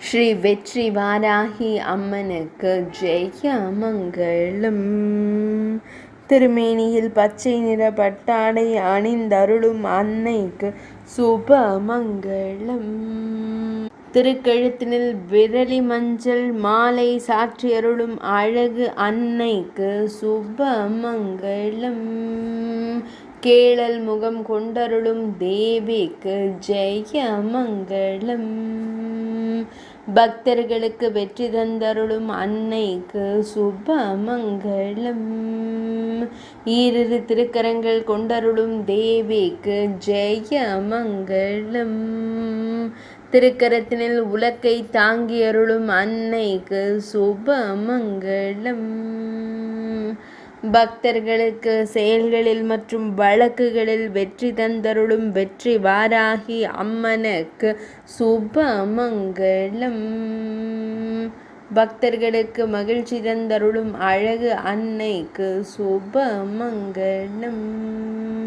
ஸ்ரீ வெற்றி வாராகி அம்மனுக்கு ஜெய மங்களம். திருமேனியில் பச்சை நிற பட்டாடை அணிந்தருளும் அன்னைக்கு சுப மங்களம். திருக்கழுத்தினில் விரலி மஞ்சள் மாலை சாற்றியருளும் அழகு அன்னைக்கு சுப மங்களம். கேளல் முகம் கொண்டருளும் தேவிக்கு ஜெய மங்களம். பக்தர்களுக்கு வெற்றி தந்தருளும் அன்னைக்கு சுப மங்களம். ஈரிரு திருக்கரங்கள் கொண்டருளும் தேவிக்கு ஜெய மங்களம். திருக்கரத்தினில் உலக்கை தாங்கியருளும் அன்னைக்கு சுப மங்களம். பக்தர்களுக்கு செயல்களில் மற்றும் வழக்குகளில் வெற்றி தந்தருளும் வெற்றி வாராகி அம்மனுக்கு சுப மங்களம். பக்தர்களுக்கு மகிழ்ச்சி தந்தருளும் அழகு அன்னைக்கு சுப மங்களம்.